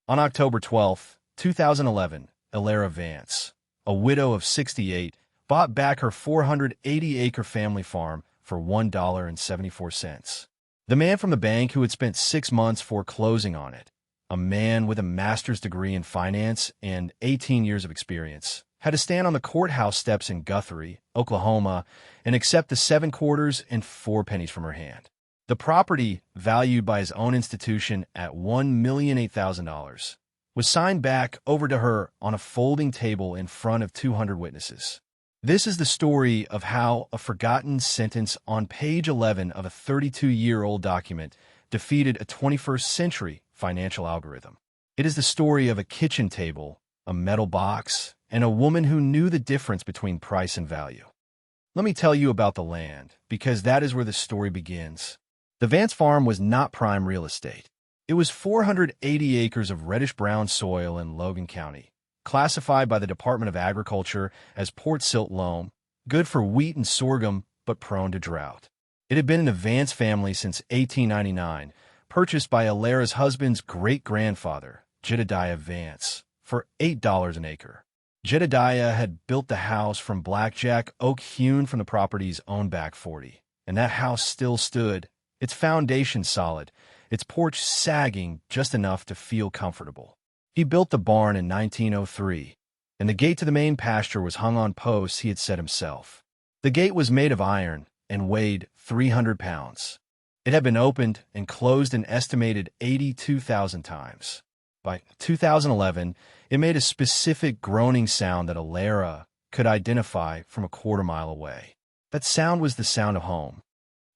On October 12, 2011, Eleanor Vance, a widow of 68, bought back her 480-acre family farm for $1.74. The man from the bank who had spent 6 months foreclosing on it, a man with a master's degree in finance and 18 years of experience, had to stand on the courthouse steps in Guthrie, Oklahoma, and accept the 7 quarters and 4 pennies from her hand. The property, valued by his own institution at $1,008,000, was signed back over to her on a folding table in front of 200 witnesses. This is the story of how a forgotten sentence on page 11 of a 32-year-old document defeated a 21st-century financial algorithm. It is the story of a kitchen table, a metal box, and a woman who knew the difference between price and value. Let me tell you about the land, because that is where the story begins. The Vance farm was not prime real estate. It was 480 acres of reddish-brown soil in Logan County, classified by the Department of Agriculture as Port Silt loam, good for wheat and sorghum, but prone to drought. It had been in the Vance family since 1899, purchased by Alara's husband's great-grandfather, Jedediah Vance, for $8 an acre. Jedediah had built the house from blackjack oak hewn from the property's own back 40, and that house still stood, its foundation solid, its porch sagging just enough to feel comfortable. He built the barn in 1903, and the gate to the main pasture was hung on posts he had set himself. The gate was made of iron and weighed 300 pounds. It had been opened and closed an estimated 82,000 times. By 2011, it made a specific groaning sound that Alara could identify from a quarter-mile away. That sound was the sound of home.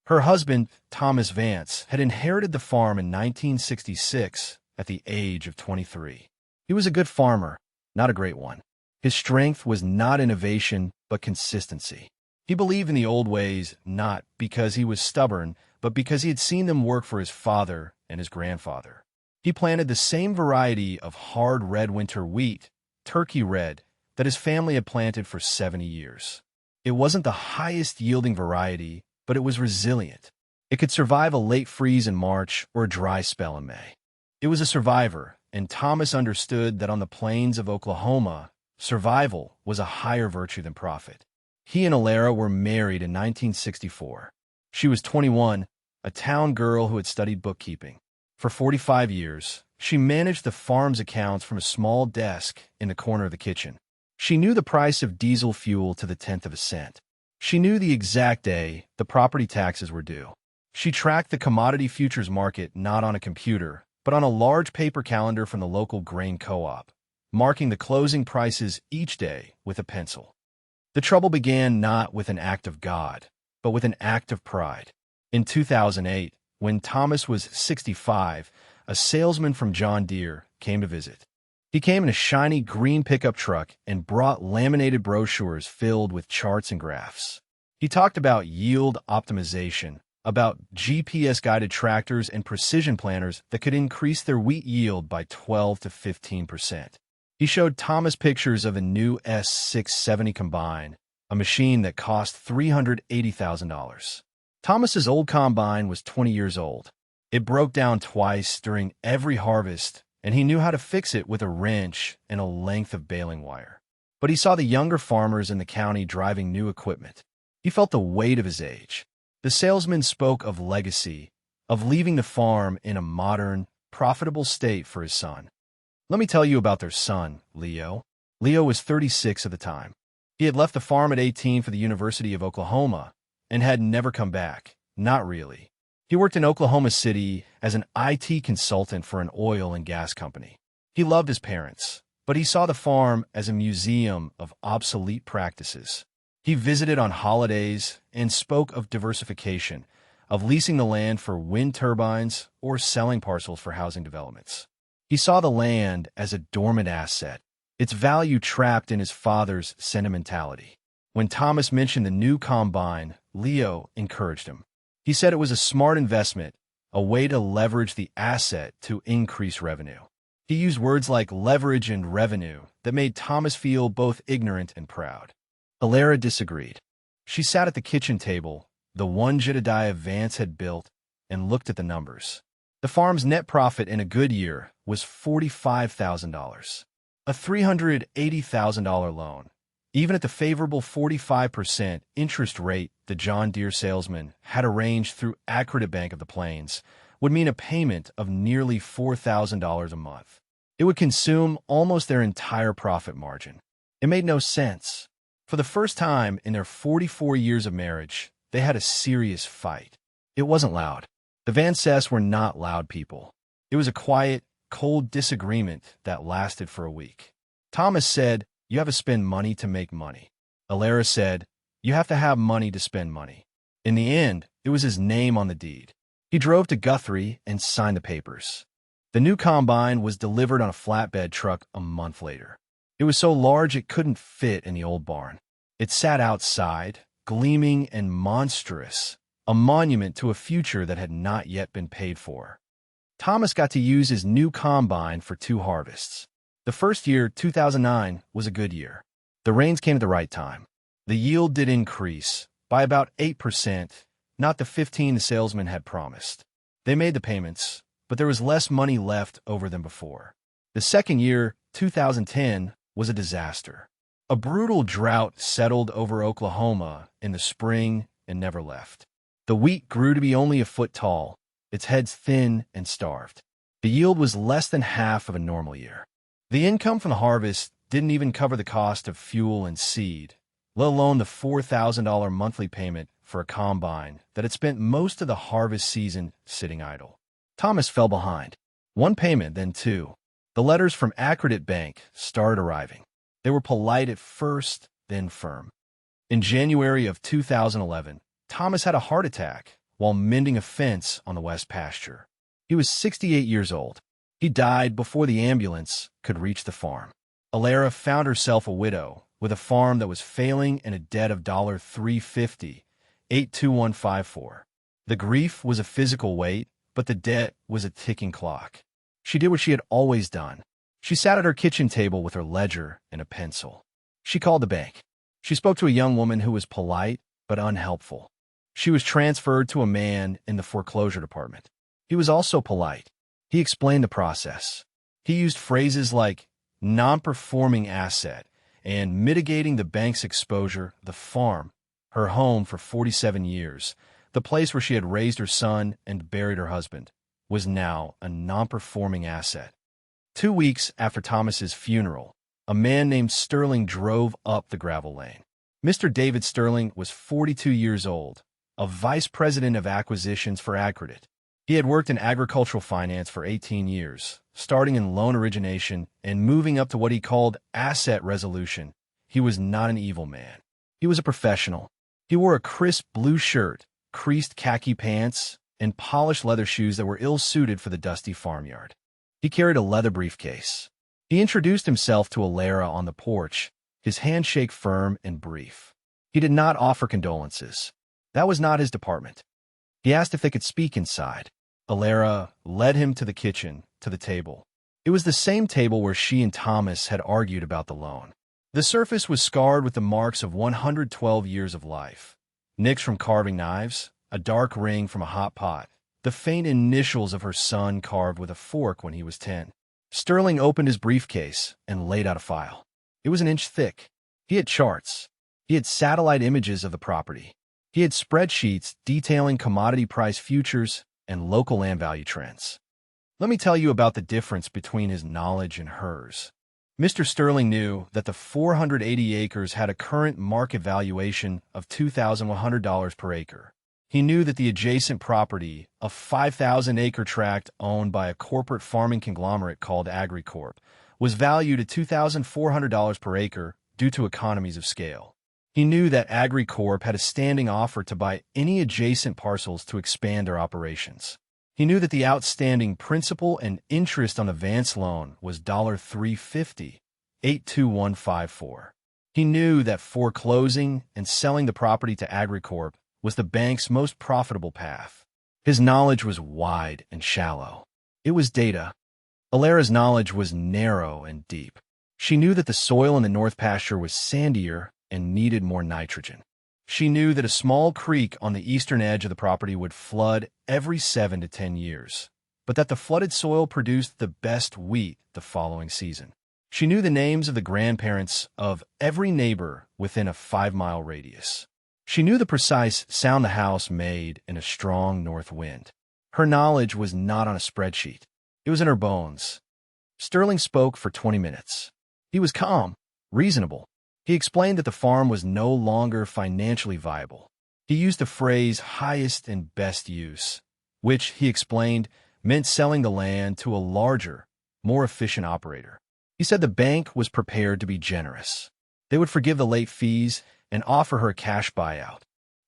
Her husband, Thomas Vance, had inherited the farm in 1966 at the age of 23. He was a good farmer, not a great one. His strength was not innovation, but consistency. He believed in the old ways not because he was stubborn, but because he had seen them work for his father and his grandfather. He planted the same variety of hard red winter wheat, turkey red, that his family had planted for 70 years. It wasn't the highest yielding variety, but it was resilient. It could survive a late freeze in March or a dry spell in May. It was a survivor, and Thomas understood that on the plains of Oklahoma, survival was a higher virtue than profit. He and Alara were married in 1964. She was 21, a town girl who had studied bookkeeping. For 45 years, she managed the farm's accounts from a small desk in the corner of the kitchen. She knew the price of diesel fuel to the 10th of a cent. She knew the exact day the property taxes were due. She tracked the commodity futures market not on a computer, but on a large paper calendar from the local grain co-op, marking the closing prices each day with a pencil. The trouble began not with an act of God, but with an act of pride. In 2008, when Thomas was 65, a salesman from John Deere came to visit. He came in a shiny green pickup truck and brought laminated brochures filled with charts and graphs. He talked about yield optimization, about GPS-guided tractors and precision planters that could increase their wheat yield by 12 to 15%. He showed Thomas pictures of a new S670 combine, a machine that cost $380,000. Thomas's old combine was 20 years old. It broke down twice during every harvest, and he knew how to fix it with a wrench and a length of baling wire. But he saw the younger farmers in the county driving new equipment. He felt the weight of his age. The salesman spoke of legacy, of leaving the farm in a modern, profitable state for his son. Let me tell you about their son, Leo. Leo was 36 at the time. He had left the farm at 18 for the University of Oklahoma and had never come back. Not really. He worked in Oklahoma City as an IT consultant for an oil and gas company. He loved his parents, but he saw the farm as a museum of obsolete practices. He visited on holidays and spoke of diversification, of leasing the land for wind turbines or selling parcels for housing developments. He saw the land as a dormant asset, its value trapped in his father's sentimentality. When Thomas mentioned the new combine, Leo encouraged him. He said it was a smart investment, a way to leverage the asset to increase revenue. He used words like leverage and revenue that made Thomas feel both ignorant and proud. Alara disagreed. She sat at the kitchen table, the one Jedediah Vance had built, and looked at the numbers. The farm's net profit in a good year was $45,000. A $380,000 loan. Even at the favorable 45% interest rate the John Deere salesman had arranged through AgriFirst Bank of the Plains, would mean a payment of nearly $4,000 a month. It would consume almost their entire profit margin. It made no sense. For the first time in their 44 years of marriage, they had a serious fight. It wasn't loud. The Vances were not loud people. It was a quiet, cold disagreement that lasted for a week. Thomas said, "You have to spend money to make money." Eleanor said, "You have to have money to spend money." In the end, it was his name on the deed. He drove to Guthrie and signed the papers. The new combine was delivered on a flatbed truck a month later. It was so large it couldn't fit in the old barn. It sat outside, gleaming and monstrous, a monument to a future that had not yet been paid for. Thomas got to use his new combine for 2 harvests. The first year, 2009, was a good year. The rains came at the right time. The yield did increase by about 8%, not the 15% the salesman had promised. They made the payments, but there was less money left over than before. The second year, 2010, was a disaster. A brutal drought settled over Oklahoma in the spring and never left. The wheat grew to be only a foot tall, its heads thin and starved. The yield was less than half of a normal year. The income from the harvest didn't even cover the cost of fuel and seed, let alone the $4,000 monthly payment for a combine that had spent most of the harvest season sitting idle. Thomas fell behind. One payment, then 2. The letters from AgriFirst Bank started arriving. They were polite at first, then firm. In January of 2011, Thomas had a heart attack while mending a fence on the west pasture. He was 68 years old. He died before the ambulance could reach the farm. Eleanor found herself a widow with a farm that was failing and a debt of $350, 82154. The grief was a physical weight, but the debt was a ticking clock. She did what she had always done. She sat at her kitchen table with her ledger and a pencil. She called the bank. She spoke to a young woman who was polite but unhelpful. She was transferred to a man in the foreclosure department. He was also polite. He explained the process. He used phrases like non-performing asset and mitigating the bank's exposure. The farm, her home for 47 years, the place where she had raised her son and buried her husband, was now a non-performing asset. 2 weeks after Thomas's funeral, a man named Sterling drove up the gravel lane. Mr. David Sterling was 42 years old, a vice president of acquisitions for AgriFirst. He had worked in agricultural finance for 18 years, starting in loan origination and moving up to what he called asset resolution. He was not an evil man. He was a professional. He wore a crisp blue shirt, creased khaki pants, and polished leather shoes that were ill-suited for the dusty farmyard. He carried a leather briefcase. He introduced himself to Eleanor on the porch, his handshake firm and brief. He did not offer condolences. That was not his department. He asked if they could speak inside. Eleanor led him to the kitchen, to the table. It was the same table where she and Thomas had argued about the loan. The surface was scarred with the marks of 112 years of life. Nicks from carving knives, a dark ring from a hot pot, the faint initials of her son carved with a fork when he was 10. Sterling opened his briefcase and laid out a file. It was an inch thick. He had charts. He had satellite images of the property. He had spreadsheets detailing commodity price futures and local land value trends. Let me tell you about the difference between his knowledge and hers. Mr. Sterling knew that the 480 acres had a current market valuation of $2,100 per acre. He knew that the adjacent property, a 5,000-acre tract owned by a corporate farming conglomerate called AgriCorp, was valued at $2,400 per acre due to economies of scale. He knew that AgriCorp had a standing offer to buy any adjacent parcels to expand their operations. He knew that the outstanding principal and interest on the Vance loan was $350, 82154. He knew that foreclosing and selling the property to AgriCorp was the bank's most profitable path. His knowledge was wide and shallow. It was data. Eleanor's knowledge was narrow and deep. She knew that the soil in the north pasture was sandier and needed more nitrogen. She knew that a small creek on the eastern edge of the property would flood every 7 to 10 years. but that the flooded soil produced the best wheat the following season. She knew the names of the grandparents of every neighbor within a 5-mile radius. She knew the precise sound the house made in a strong north wind. Her knowledge was not on a spreadsheet. It was in her bones. Sterling spoke for 20 minutes. He was calm, reasonable. He explained that the farm was no longer financially viable. He used the phrase highest and best use, which, he explained, meant selling the land to a larger, more efficient operator. He said the bank was prepared to be generous. They would forgive the late fees and offer her a cash buyout.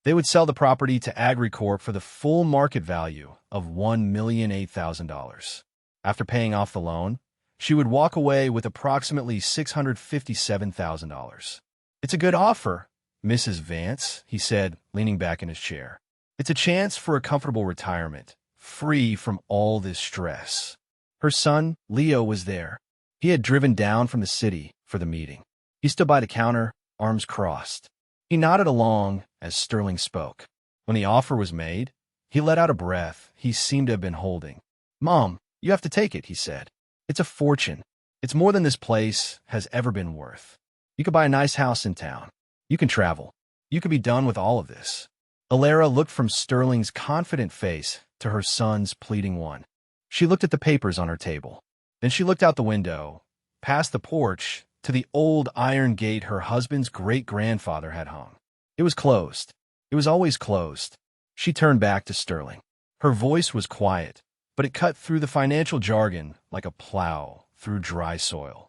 They would sell the property to AgriCorp for the full market value of $1,008,000. After paying off the loan, she would walk away with approximately $657,000. "It's a good offer, Mrs. Vance," he said, leaning back in his chair. "It's a chance for a comfortable retirement, free from all this stress." Her son, Leo, was there. He had driven down from the city for the meeting. He stood by the counter, arms crossed. He nodded along as Sterling spoke. When the offer was made, he let out a breath he seemed to have been holding. "Mom, you have to take it," he said. "It's a fortune. It's more than this place has ever been worth. You could buy a nice house in town. You can travel. You could be done with all of this." Alara looked from Sterling's confident face to her son's pleading one. She looked at the papers on her table. Then she looked out the window, past the porch, to the old iron gate her husband's great-grandfather had hung. It was closed. It was always closed. She turned back to Sterling. Her voice was quiet, but it cut through the financial jargon like a plow through dry soil.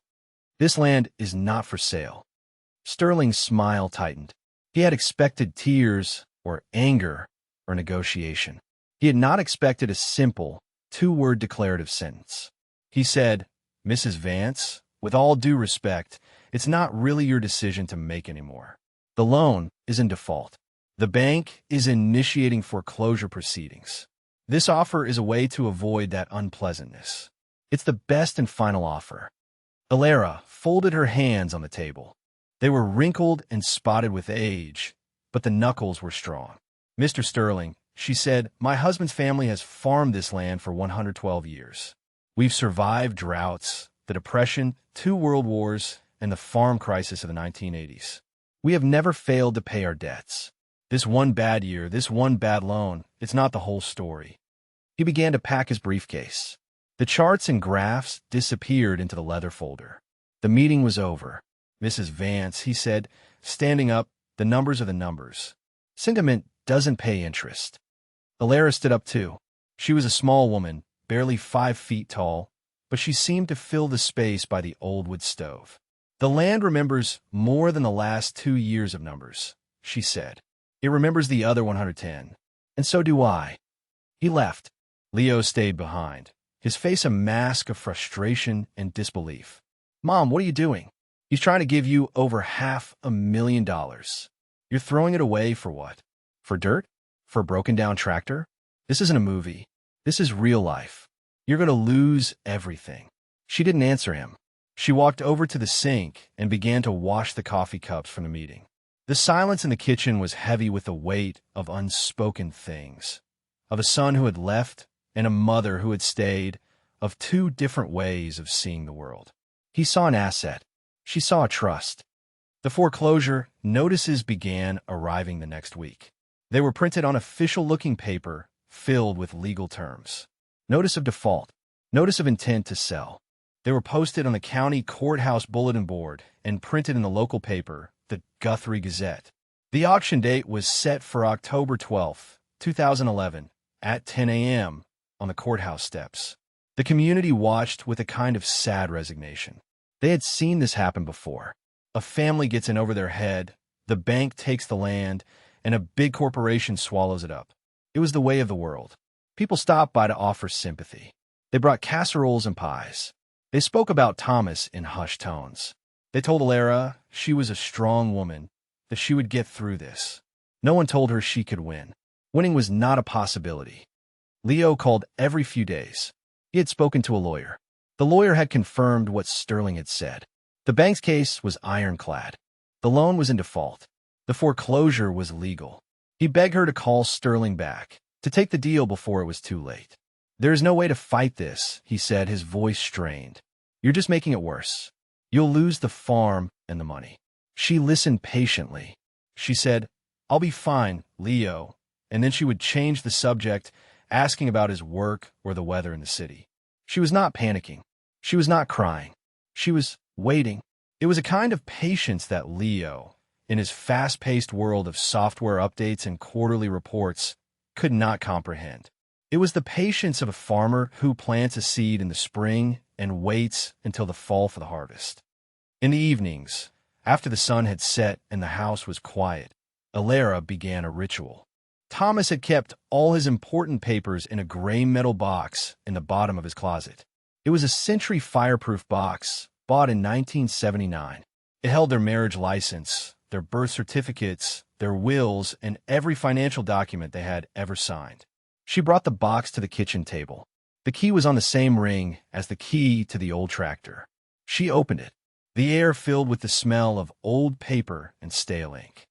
"This land is not for sale." Sterling's smile tightened. He had expected tears or anger or negotiation. He had not expected a simple, 2-word declarative sentence. He said, "Mrs. Vance, with all due respect, it's not really your decision to make anymore. The loan is in default. The bank is initiating foreclosure proceedings. This offer is a way to avoid that unpleasantness. It's the best and final offer." Alara folded her hands on the table. They were wrinkled and spotted with age, but the knuckles were strong. "Mr. Sterling," she said, "my husband's family has farmed this land for 112 years. We've survived droughts, the Depression, 2 world wars, and the farm crisis of the 1980s. We have never failed to pay our debts. This one bad year, this one bad loan, it's not the whole story." He began to pack his briefcase. The charts and graphs disappeared into the leather folder. The meeting was over. "Mrs. Vance," he said, standing up, "the numbers are the numbers. Sentiment doesn't pay interest." Alara stood up too. She was a small woman, barely 5 feet tall, but she seemed to fill the space by the old wood stove. "The land remembers more than the last 2 years of numbers," she said. "It remembers the other 110. And so do I." He left. Leo stayed behind, his face a mask of frustration and disbelief. "Mom, what are you doing? He's trying to give you over $500,000. You're throwing it away for what? For dirt? For a broken-down tractor? This isn't a movie. This is real life. You're going to lose everything." She didn't answer him. She walked over to the sink and began to wash the coffee cups from the meeting. The silence in the kitchen was heavy with the weight of unspoken things, of a son who had left and a mother who had stayed, of 2 different ways of seeing the world. He saw an asset. She saw a trust. The foreclosure notices began arriving the next week. They were printed on official-looking paper filled with legal terms. Notice of default. Notice of intent to sell. They were posted on the county courthouse bulletin board and printed in the local paper, the Guthrie Gazette. The auction date was set for October 12, 2011, at 10 a.m. on the courthouse steps. The community watched with a kind of sad resignation. They had seen this happen before. A family gets in over their head, the bank takes the land, and a big corporation swallows it up. It was the way of the world. People stopped by to offer sympathy. They brought casseroles and pies. They spoke about Thomas in hushed tones. They told Alara she was a strong woman, that she would get through this. No one told her she could win. Winning was not a possibility. Leo called every few days. He had spoken to a lawyer. The lawyer had confirmed what Sterling had said. The bank's case was ironclad. The loan was in default. The foreclosure was legal. He begged her to call Sterling back, to take the deal before it was too late. "There is no way to fight this," he said, his voice strained. "You're just making it worse. You'll lose the farm and the money." She listened patiently. She said, "I'll be fine, Leo," and then she would change the subject, asking about his work or the weather in the city. She was not panicking. She was not crying. She was waiting. It was a kind of patience that Leo, in his fast-paced world of software updates and quarterly reports, could not comprehend. It was the patience of a farmer who plants a seed in the spring and waits until the fall for the harvest. In the evenings, after the sun had set and the house was quiet, Eleanor began a ritual. Thomas had kept all his important papers in a gray metal box in the bottom of his closet. It was a Century fireproof box, bought in 1979. It held their marriage license, their birth certificates, their wills, and every financial document they had ever signed. She brought the box to the kitchen table. The key was on the same ring as the key to the old tractor. She opened it, the air filled with the smell of old paper and stale ink.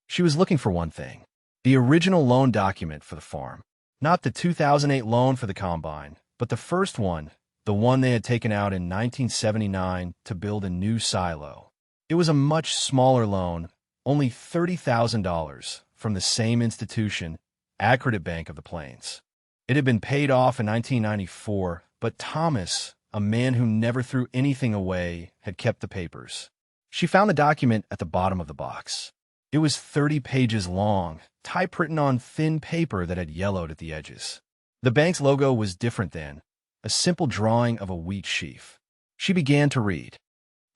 She was looking for one thing: the original loan document for the farm. Not the 2008 loan for the combine, but the first one, the one they had taken out in 1979 to build a new silo. It was a much smaller loan, only $30,000, from the same institution, AgriFirst Bank of the Plains. It had been paid off in 1994, but Thomas, a man who never threw anything away, had kept the papers. She found the document at the bottom of the box. It was 30 pages long, typewritten on thin paper that had yellowed at the edges. The bank's logo was different then, a simple drawing of a wheat sheaf. She began to read.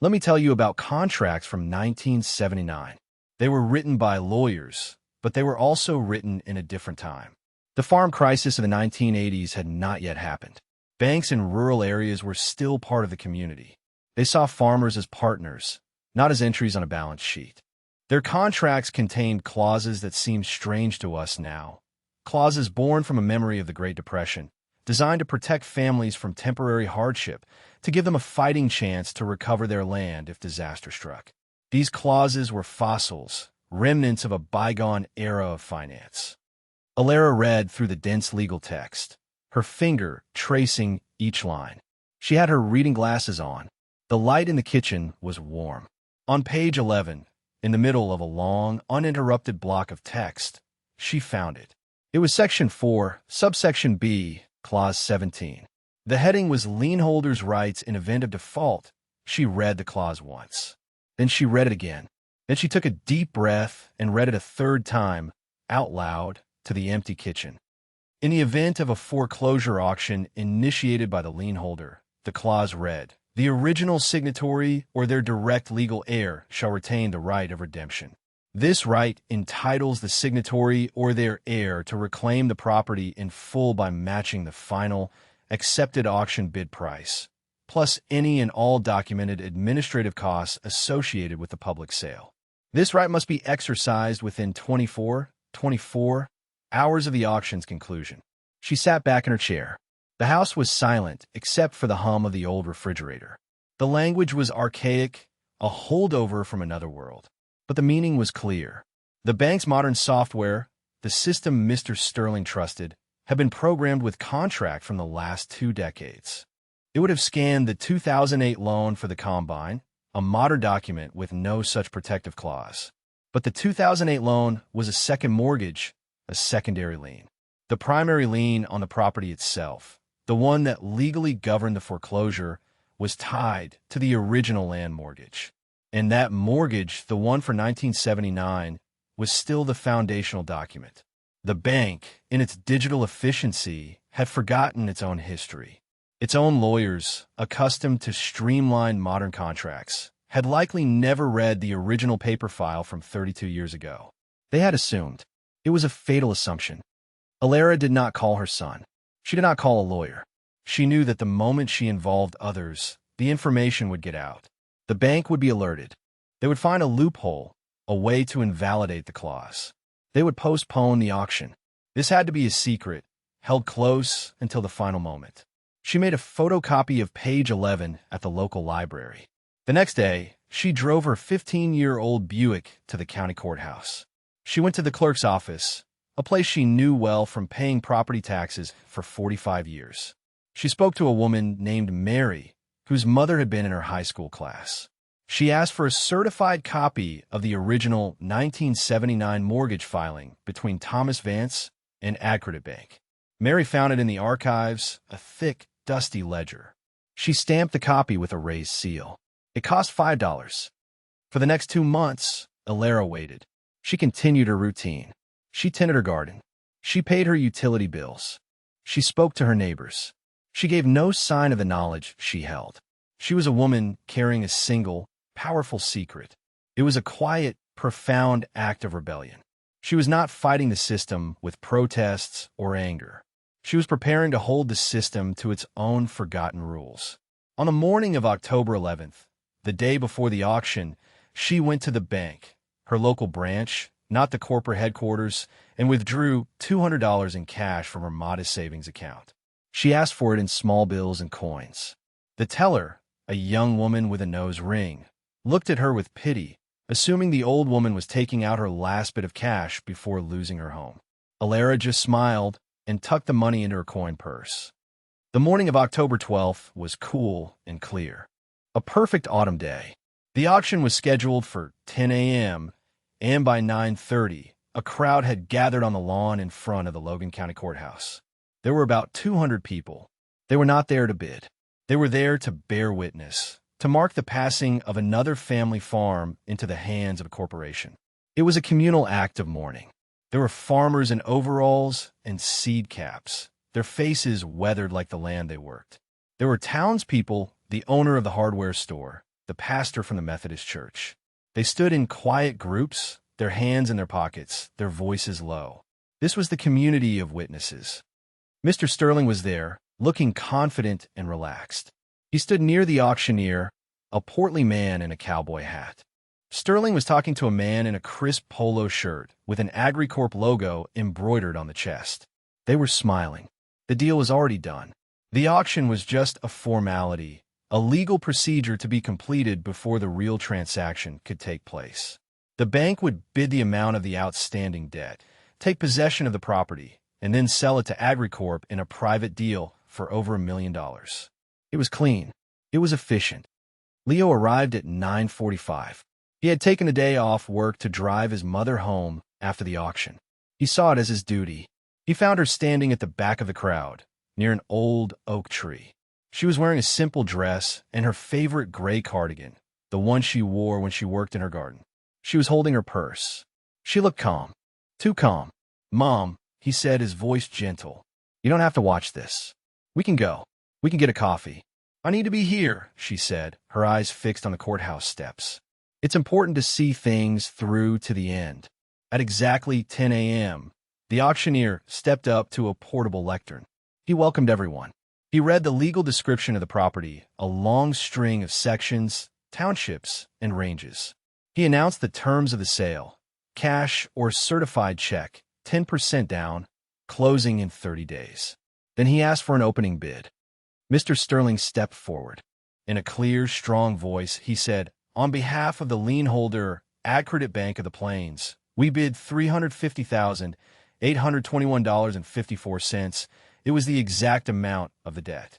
"Let me tell you about contracts from 1979. They were written by lawyers, but they were also written in a different time. The farm crisis of the 1980s had not yet happened. Banks in rural areas were still part of the community. They saw farmers as partners, not as entries on a balance sheet. Their contracts contained clauses that seem strange to us now, clauses born from a memory of the Great Depression, designed to protect families from temporary hardship, to give them a fighting chance to recover their land if disaster struck. These clauses were fossils, remnants of a bygone era of finance." Eleanor read through the dense legal text, her finger tracing each line. She had her reading glasses on. The light in the kitchen was warm. On page 11, in the middle of a long, uninterrupted block of text, she found it. It was Section 4, subsection B, Clause 17. The heading was Lienholder's Rights in Event of Default. She read the clause once. Then she read it again. Then she took a deep breath and read it a third time, out loud, to the empty kitchen. In the event of a foreclosure auction initiated by the lienholder, the clause read, "The original signatory or their direct legal heir shall retain the right of redemption. This right entitles the signatory or their heir to reclaim the property in full by matching the final, accepted auction bid price, plus any and all documented administrative costs associated with the public sale. This right must be exercised within 24 hours of the auction's conclusion." She sat back in her chair. The house was silent except for the hum of the old refrigerator. The language was archaic, a holdover from another world. But the meaning was clear. The bank's modern software, the system Mr. Sterling trusted, had been programmed with contract from the last 2 decades. It would have scanned the 2008 loan for the combine, a modern document with no such protective clause. But the 2008 loan was a second mortgage, a secondary lien. The primary lien on the property itself, the one that legally governed the foreclosure, was tied to the original land mortgage. And that mortgage, the one for 1979, was still the foundational document. The bank, in its digital efficiency, had forgotten its own history. Its own lawyers, accustomed to streamlined modern contracts, had likely never read the original paper file from 32 years ago. They had assumed. It was a fatal assumption. Eleanor did not call her son. She did not call a lawyer. She knew that the moment she involved others, the information would get out. The bank would be alerted. They would find a loophole, a way to invalidate the clause. They would postpone the auction. This had to be a secret, held close until the final moment. She made a photocopy of page 11 at the local library. The next day, she drove her 15-year-old Buick to the county courthouse. She went to the clerk's office, a place she knew well from paying property taxes for 45 years. She spoke to a woman named Mary, whose mother had been in her high school class. She asked for a certified copy of the original 1979 mortgage filing between Thomas Vance and AgriFirst. Mary found it in the archives, a thick, dusty ledger. She stamped the copy with a raised seal. It cost $5. For the next 2 months, Eleanor waited. She continued her routine. She tended her garden. She paid her utility bills. She spoke to her neighbors. She gave no sign of the knowledge she held. She was a woman carrying a single, powerful secret. It was a quiet, profound act of rebellion. She was not fighting the system with protests or anger. She was preparing to hold the system to its own forgotten rules. On the morning of October 11th, the day before the auction, she went to the bank, her local branch, not the corporate headquarters, and withdrew $200 in cash from her modest savings account. She asked for it in small bills and coins. The teller, a young woman with a nose ring, looked at her with pity, assuming the old woman was taking out her last bit of cash before losing her home. Eleanor just smiled and tucked the money into her coin purse. The morning of October 12th was cool and clear. A perfect autumn day. The auction was scheduled for 10 a.m., and by 9:30, a crowd had gathered on the lawn in front of the Logan County Courthouse. There were about 200 people. They were not there to bid. They were there to bear witness, to mark the passing of another family farm into the hands of a corporation. It was a communal act of mourning. There were farmers in overalls and seed caps, their faces weathered like the land they worked. There were townspeople, the owner of the hardware store, the pastor from the Methodist church. They stood in quiet groups, their hands in their pockets, their voices low. This was the community of witnesses. Mr. Sterling was there, looking confident and relaxed. He stood near the auctioneer, a portly man in a cowboy hat. Sterling was talking to a man in a crisp polo shirt with an AgriCorp logo embroidered on the chest. They were smiling. The deal was already done. The auction was just a formality, a legal procedure to be completed before the real transaction could take place. The bank would bid the amount of the outstanding debt, take possession of the property, and then sell it to AgriCorp in a private deal for over $1 million. It was clean. It was efficient. Leo arrived at 9:45. He had taken a day off work to drive his mother home after the auction. He saw it as his duty. He found her standing at the back of the crowd, near an old oak tree. She was wearing a simple dress and her favorite gray cardigan, the one she wore when she worked in her garden. She was holding her purse. She looked calm. Too calm. "Mom," he said, his voice gentle. "You don't have to watch this. We can go. We can get a coffee." "I need to be here," she said, her eyes fixed on the courthouse steps. It's important to see things through to the end. At exactly 10 a.m., the auctioneer stepped up to a portable lectern. He welcomed everyone. He read the legal description of the property, a long string of sections, townships, and ranges. He announced the terms of the sale: cash or certified check, 10% down, closing in 30 days. Then he asked for an opening bid. Mr. Sterling stepped forward. In a clear, strong voice, he said, "On behalf of the lien holder, AgriFirst of the Plains, we bid $350,821.54. It was the exact amount of the debt."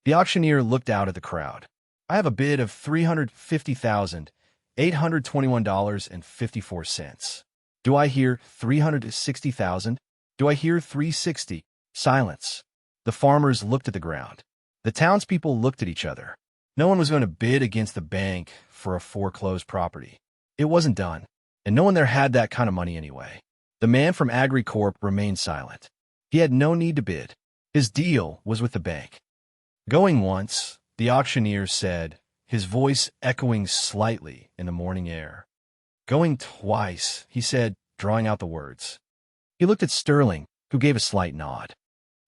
The auctioneer looked out at the crowd. "I have a bid of $350,821.54. Do I hear $360,000? Do I hear $360? Silence. The farmers looked at the ground. The townspeople looked at each other. No one was going to bid against the bank for a foreclosed property. It wasn't done, and no one there had that kind of money anyway. The man from AgriCorp remained silent. He had no need to bid. His deal was with the bank. "Going once," the auctioneer said, his voice echoing slightly in the morning air. "Going twice," he said, drawing out the words. He looked at Sterling, who gave a slight nod.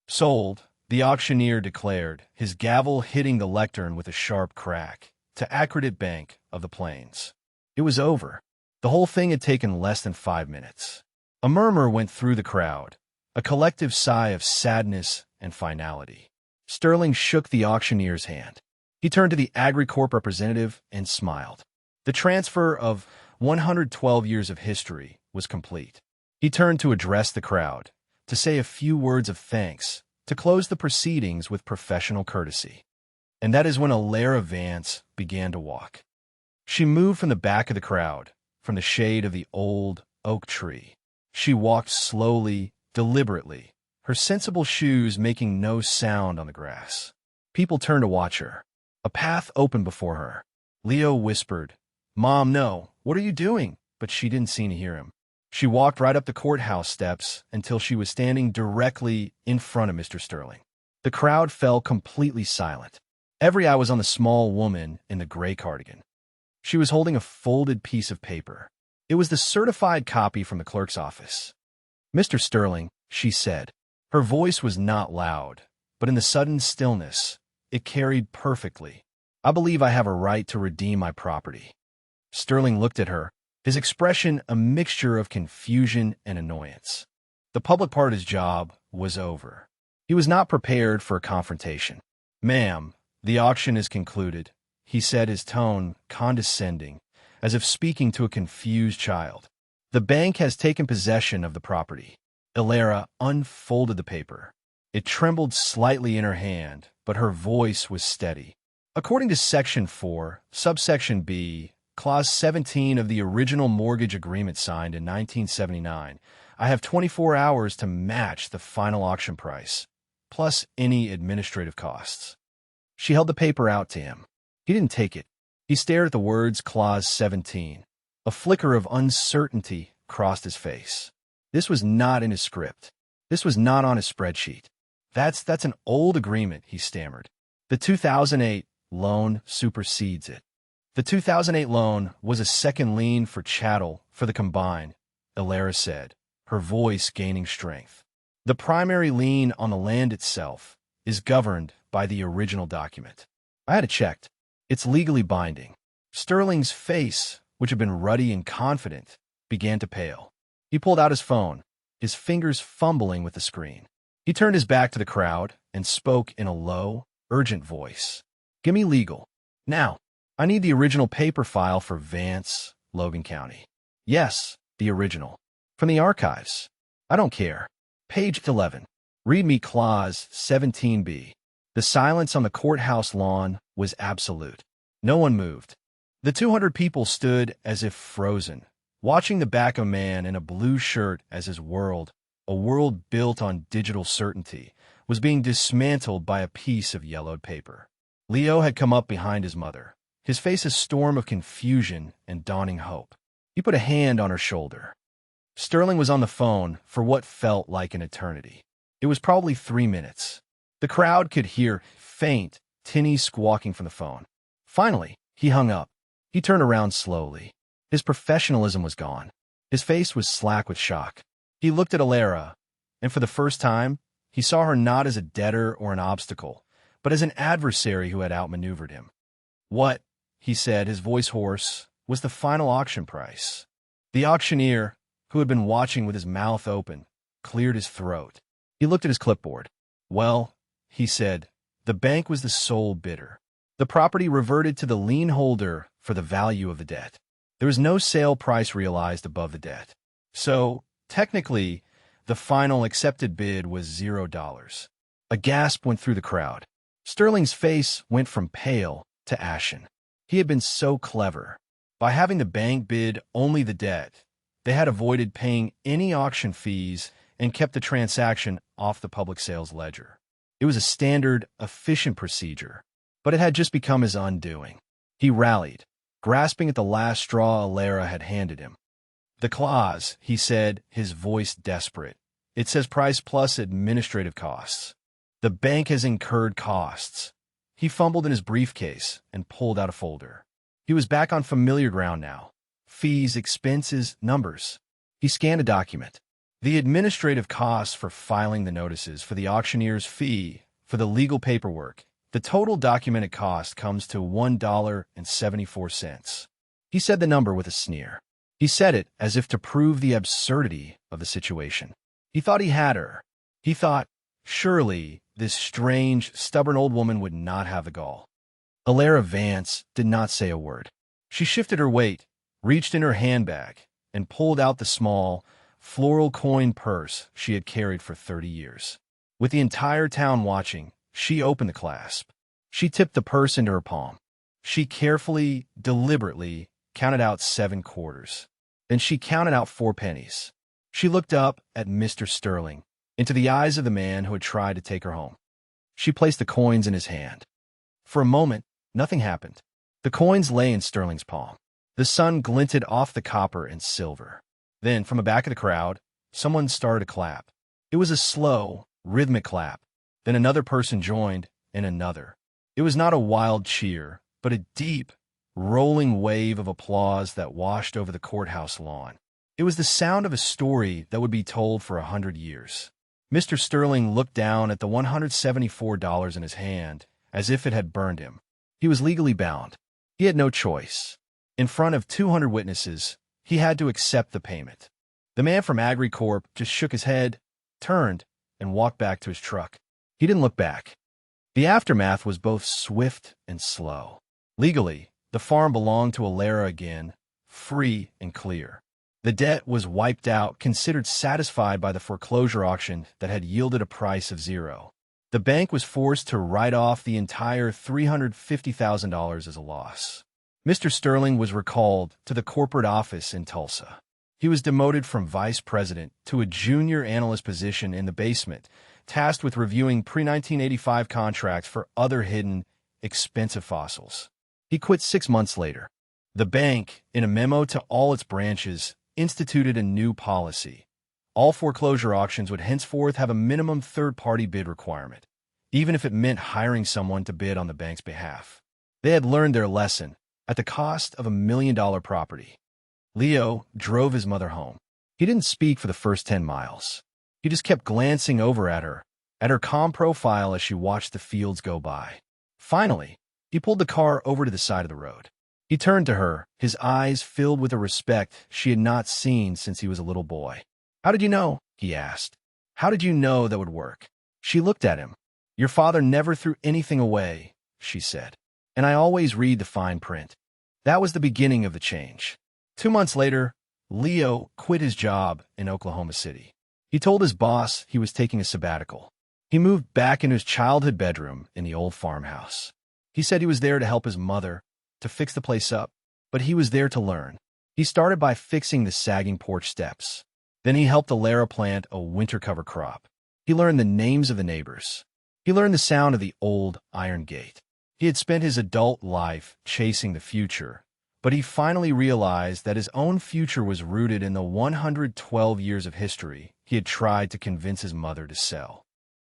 "Sold," the auctioneer declared, his gavel hitting the lectern with a sharp crack, to AgriFirst of the Plains. It was over. The whole thing had taken less than 5 minutes. A murmur went through the crowd, a collective sigh of sadness and finality. Sterling shook the auctioneer's hand. He turned to the AgriCorp representative and smiled. The transfer of 112 years of history was complete. He turned to address the crowd, to say a few words of thanks, to close the proceedings with professional courtesy. And that is when Eleanor Vance began to walk. She moved from the back of the crowd, from the shade of the old oak tree. She walked slowly, deliberately, her sensible shoes making no sound on the grass. People turned to watch her. A path opened before her. Leo whispered, "Mom, no, what are you doing?" But she didn't seem to hear him. She walked right up the courthouse steps until she was standing directly in front of Mr. Sterling. The crowd fell completely silent. Every eye was on the small woman in the gray cardigan. She was holding a folded piece of paper. It was the certified copy from the clerk's office. "Mr. Sterling," she said. Her voice was not loud, but in the sudden stillness, it carried perfectly. "I believe I have a right to redeem my property." Sterling looked at her, his expression a mixture of confusion and annoyance. The public part of his job was over. He was not prepared for a confrontation. "Ma'am, the auction is concluded," he said, his tone condescending, as if speaking to a confused child. "The bank has taken possession of the property." Eleanor unfolded the paper. It trembled slightly in her hand, but her voice was steady. "According to Section 4, subsection B, Clause 17 of the original mortgage agreement signed in 1979, I have 24 hours to match the final auction price, plus any administrative costs." She held the paper out to him. He didn't take it. He stared at the words Clause 17. A flicker of uncertainty crossed his face. This was not in his script. This was not on his spreadsheet. That's an old agreement," he stammered. "The 2008 loan supersedes it." "The 2008 loan was a second lien for chattel for the combine," Eleanor said, her voice gaining strength. "The primary lien on the land itself is governed by the original document. I had it checked. It's legally binding." Sterling's face, which had been ruddy and confident, began to pale. He pulled out his phone, his fingers fumbling with the screen. He turned his back to the crowd and spoke in a low, urgent voice. "Give me legal. Now. I need the original paper file for Vance, Logan County." "Yes, the original. From the archives. I don't care. Page 11. Read me Clause 17B. The silence on the courthouse lawn was absolute. No one moved. The 200 people stood as if frozen, watching the back of a man in a blue shirt as his world, a world built on digital certainty, was being dismantled by a piece of yellowed paper. Leo had come up behind his mother, his face a storm of confusion and dawning hope. He put a hand on her shoulder. Sterling was on the phone for what felt like an eternity. It was probably 3 minutes. The crowd could hear faint, tinny squawking from the phone. Finally, he hung up. He turned around slowly. His professionalism was gone. His face was slack with shock. He looked at Eleanor, and for the first time, he saw her not as a debtor or an obstacle, but as an adversary who had outmaneuvered him. "What," he said, his voice hoarse, "was the final auction price?" The auctioneer, who had been watching with his mouth open, cleared his throat. He looked at his clipboard. "Well," he said, "the bank was the sole bidder. The property reverted to the lien holder for the value of the debt. There was no sale price realized above the debt. So, technically, the final accepted bid was $0. A gasp went through the crowd. Sterling's face went from pale to ashen. He had been so clever. By having the bank bid only the debt, they had avoided paying any auction fees and kept the transaction off the public sales ledger. It was a standard, efficient procedure, but it had just become his undoing. He rallied, grasping at the last straw Eleanor had handed him. "The clause," he said, his voice desperate. "It says price plus administrative costs. The bank has incurred costs." He fumbled in his briefcase and pulled out a folder. He was back on familiar ground now. Fees, expenses, numbers. He scanned a document. The administrative costs for filing the notices, for the auctioneer's fee, for the legal paperwork. The total documented cost comes to $1.74. He said the number with a sneer. He said it as if to prove the absurdity of the situation. He thought he had her. He thought, surely, this strange, stubborn old woman would not have the gall. Eleanor Vance did not say a word. She shifted her weight, reached in her handbag, and pulled out the small, floral coin purse she had carried for 30 years. With the entire town watching, she opened the clasp. She tipped the purse into her palm. She carefully, deliberately counted out 7 quarters. Then she counted out 4 pennies. She looked up at Mr. Sterling, into the eyes of the man who had tried to take her home. She placed the coins in his hand. For a moment, nothing happened. The coins lay in Sterling's palm. The sun glinted off the copper and silver. Then, from the back of the crowd, someone started to clap. It was a slow, rhythmic clap. Then another person joined, and another. It was not a wild cheer, but a deep, rolling wave of applause that washed over the courthouse lawn. It was the sound of a story that would be told for 100 years. Mr. Sterling looked down at the $174 in his hand, as if it had burned him. He was legally bound. He had no choice. In front of 200 witnesses, he had to accept the payment. The man from AgriCorp just shook his head, turned, and walked back to his truck. He didn't look back. The aftermath was both swift and slow. Legally, the farm belonged to Alara again, free and clear. The debt was wiped out, considered satisfied by the foreclosure auction that had yielded a price of 0. The bank was forced to write off the entire $350,000 as a loss. Mr. Sterling was recalled to the corporate office in Tulsa. He was demoted from vice president to a junior analyst position in the basement, tasked with reviewing pre-1985 contracts for other hidden, expensive fossils. He quit 6 months later. The bank, in a memo to all its branches, instituted a new policy. All foreclosure auctions would henceforth have a minimum third-party bid requirement, even if it meant hiring someone to bid on the bank's behalf. They had learned their lesson at the cost of $1 million property. Leo drove his mother home. He didn't speak for the first 10 miles. He just kept glancing over at her calm profile as she watched the fields go by. Finally, he pulled the car over to the side of the road. He turned to her, his eyes filled with a respect she had not seen since he was a little boy. "How did you know?" he asked. "How did you know that would work?" She looked at him. "Your father never threw anything away," she said. "And I always read the fine print." That was the beginning of the change. 2 months later, Leo quit his job in Oklahoma City. He told his boss he was taking a sabbatical. He moved back into his childhood bedroom in the old farmhouse. He said he was there to help his mother, to fix the place up, but he was there to learn. He started by fixing the sagging porch steps. Then he helped Alara plant a winter cover crop. He learned the names of the neighbors. He learned the sound of the old iron gate. He had spent his adult life chasing the future, but he finally realized that his own future was rooted in the 112 years of history he had tried to convince his mother to sell.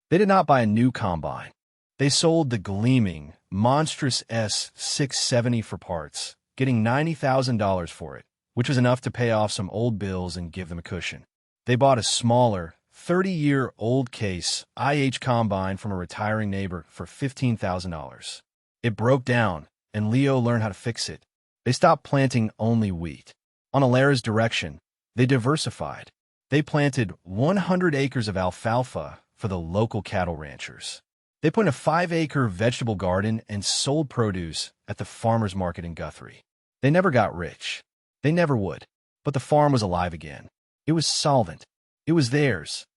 They did not buy a new combine. They sold the gleaming, monstrous S670 for parts, getting $90,000 for it, which was enough to pay off some old bills and give them a cushion. They bought a smaller, 30-year-old case IH combine from a retiring neighbor for $15,000. It broke down, and Leo learned how to fix it. They stopped planting only wheat. On Alara's direction, they diversified. They planted 100 acres of alfalfa for the local cattle ranchers. They put in a 5-acre vegetable garden and sold produce at the farmer's market in Guthrie. They never got rich. They never would. But the farm was alive again. It was solvent. It was theirs.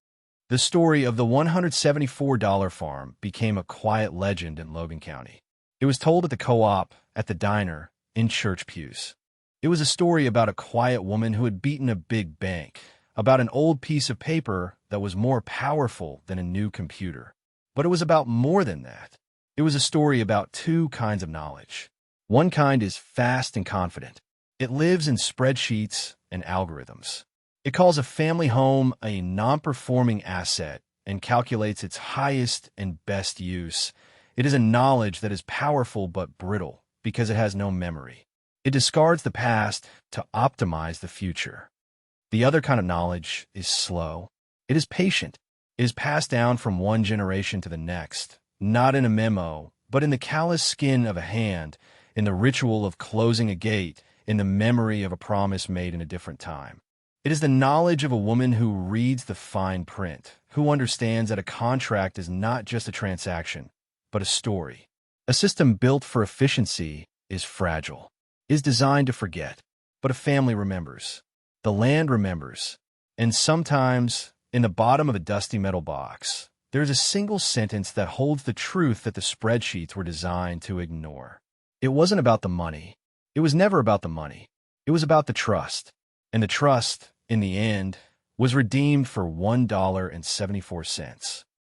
The story of the $174 farm became a quiet legend in Logan County. It was told at the co-op, at the diner, in church pews. It was a story about a quiet woman who had beaten a big bank, about an old piece of paper that was more powerful than a new computer. But it was about more than that. It was a story about 2 kinds of knowledge. One kind is fast and confident. It lives in spreadsheets and algorithms. It calls a family home a non-performing asset and calculates its highest and best use. It is a knowledge that is powerful but brittle because it has no memory. It discards the past to optimize the future. The other kind of knowledge is slow. It is patient. It is passed down from one generation to the next, not in a memo, but in the callous skin of a hand, in the ritual of closing a gate, in the memory of a promise made in a different time. It is the knowledge of a woman who reads the fine print, who understands that a contract is not just a transaction, but a story. A system built for efficiency is fragile, is designed to forget, but a family remembers. The land remembers, And sometimes, in the bottom of a dusty metal box, there's a single sentence that holds the truth that the spreadsheets were designed to ignore. It wasn't about the money. It was never about the money. It was about the trust. And the trust, in the end, was redeemed for $1.74.